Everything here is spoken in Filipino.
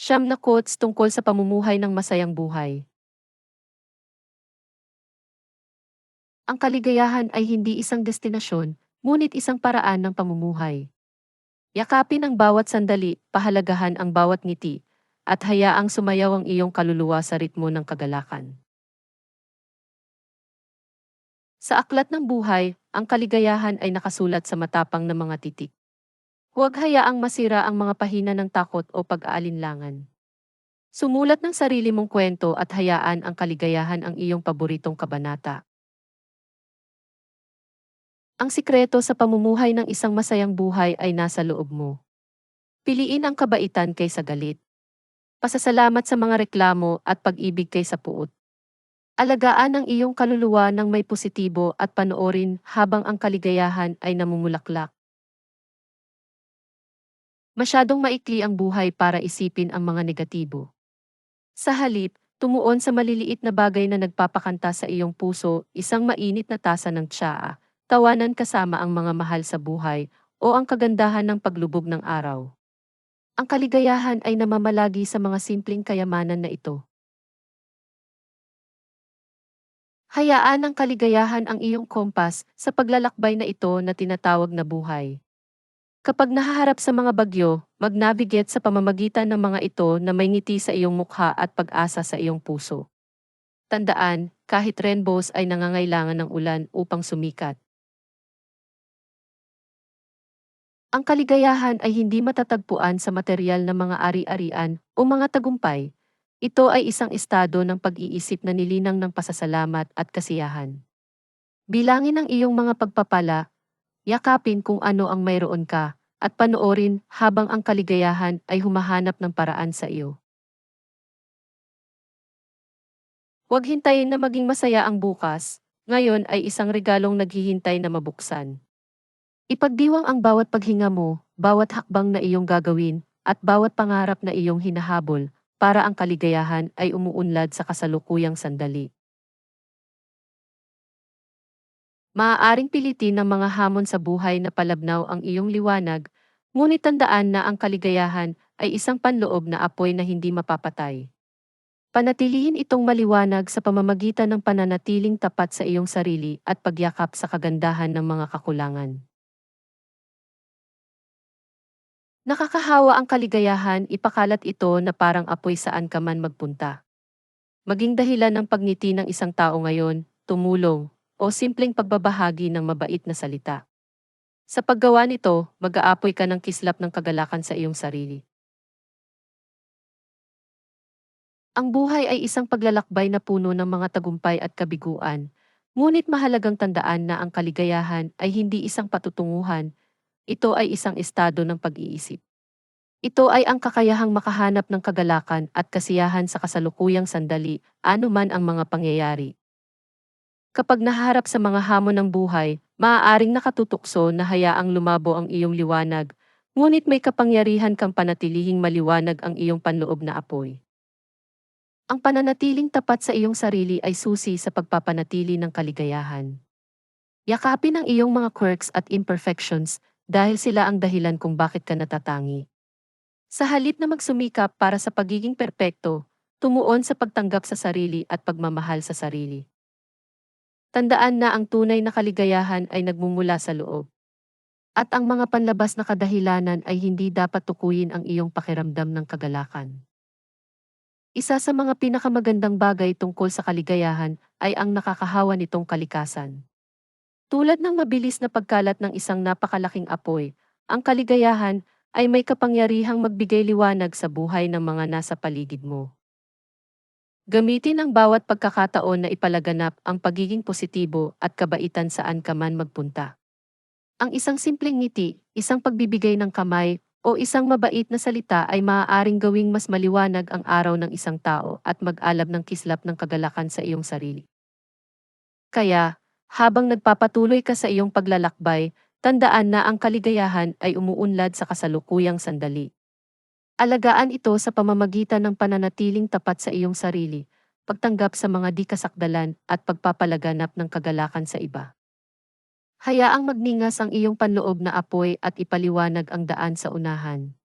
Siyam na quotes tungkol sa pamumuhay ng masayang buhay. Ang kaligayahan ay hindi isang destinasyon, ngunit isang paraan ng pamumuhay. Yakapin ang bawat sandali, pahalagahan ang bawat ngiti, at hayaang sumayaw ang iyong kaluluwa sa ritmo ng kagalakan. Sa aklat ng buhay, ang kaligayahan ay nakasulat sa matapang na mga titik. Huwag hayaang masira ang mga pahina ng takot o pag-aalinlangan. Sumulat ng sarili mong kwento at hayaan ang kaligayahan ang iyong paboritong kabanata. Ang sikreto sa pamumuhay ng isang masayang buhay ay nasa loob mo. Piliin ang kabaitan kaysa galit. Pasasalamat sa mga reklamo at pag-ibig kaysa puot. Alagaan ang iyong kaluluwa ng may positibo at panoorin habang ang kaligayahan ay namumulaklak. Masyadong maikli ang buhay para isipin ang mga negatibo. Sa halip, tumuon sa maliliit na bagay na nagpapakanta sa iyong puso, isang mainit na tasa ng tsaa, tawanan kasama ang mga mahal sa buhay, o ang kagandahan ng paglubog ng araw. Ang kaligayahan ay namamalagi sa mga simpleng kayamanan na ito. Hayaan ang kaligayahan ang iyong kompas sa paglalakbay na ito na tinatawag na buhay. Kapag nahaharap sa mga bagyo, mag-navigate sa pamamagitan ng mga ito na may ngiti sa iyong mukha at pag-asa sa iyong puso. Tandaan, kahit rainbows ay nangangailangan ng ulan upang sumikat. Ang kaligayahan ay hindi matatagpuan sa material na mga ari-arian o mga tagumpay. Ito ay isang estado ng pag-iisip na nilinang ng pasasalamat at kasiyahan. Bilangin ang iyong mga pagpapala, yakapin kung ano ang mayroon ka, at panoorin habang ang kaligayahan ay humahanap ng paraan sa iyo. Huwag hintayin na maging masaya ang bukas, ngayon ay isang regalong naghihintay na mabuksan. Ipagdiwang ang bawat paghinga mo, bawat hakbang na iyong gagawin, at bawat pangarap na iyong hinahabol, para ang kaligayahan ay umuunlad sa kasalukuyang sandali. Maaaring pilitin ng mga hamon sa buhay na palabnaw ang iyong liwanag, ngunit tandaan na ang kaligayahan ay isang panloob na apoy na hindi mapapatay. Panatilihin itong maliwanag sa pamamagitan ng pananatiling tapat sa iyong sarili at pagyakap sa kagandahan ng mga kakulangan. Nakakahawa ang kaligayahan, ipakalat ito na parang apoy saan ka man magpunta. Maging dahilan ng pagngiti ng isang tao ngayon, tumulong, o simpleng pagbabahagi ng mabait na salita. Sa paggawa nito, mag-aapoy ka ng kislap ng kagalakan sa iyong sarili. Ang buhay ay isang paglalakbay na puno ng mga tagumpay at kabiguan, ngunit mahalagang tandaan na ang kaligayahan ay hindi isang patutunguhan, ito ay isang estado ng pag-iisip. Ito ay ang kakayahang makahanap ng kagalakan at kasiyahan sa kasalukuyang sandali, anuman ang mga pangyayari. Kapag naharap sa mga hamon ng buhay, maaaring nakatutukso na hayaang lumabo ang iyong liwanag, ngunit may kapangyarihan kang panatilihing maliwanag ang iyong panloob na apoy. Ang pananatiling tapat sa iyong sarili ay susi sa pagpapanatili ng kaligayahan. Yakapin ang iyong mga quirks at imperfections dahil sila ang dahilan kung bakit ka natatangi. Sa halip na magsumikap para sa pagiging perpekto, tumuon sa pagtanggap sa sarili at pagmamahal sa sarili. Tandaan na ang tunay na kaligayahan ay nagmumula sa loob. At ang mga panlabas na kadahilanan ay hindi dapat tukuyin ang iyong pakiramdam ng kagalakan. Isa sa mga pinakamagandang bagay tungkol sa kaligayahan ay ang nakakahawa nitong kalikasan. Tulad ng mabilis na pagkalat ng isang napakalaking apoy, ang kaligayahan ay may kapangyarihang magbigay liwanag sa buhay ng mga nasa paligid mo. Gamitin ang bawat pagkakataon na ipalaganap ang pagiging positibo at kabaitan saan ka man magpunta. Ang isang simpleng ngiti, isang pagbibigay ng kamay, o isang mabait na salita ay maaaring gawing mas maliwanag ang araw ng isang tao at mag-alab ng kislap ng kagalakan sa iyong sarili. Kaya, habang nagpapatuloy ka sa iyong paglalakbay, tandaan na ang kaligayahan ay umuunlad sa kasalukuyang sandali. Alagaan ito sa pamamagitan ng pananatiling tapat sa iyong sarili, pagtanggap sa mga di kasakdalan at pagpapalaganap ng kagalakan sa iba. Hayaang magningas ang iyong panloob na apoy at ipaliwanag ang daan sa unahan.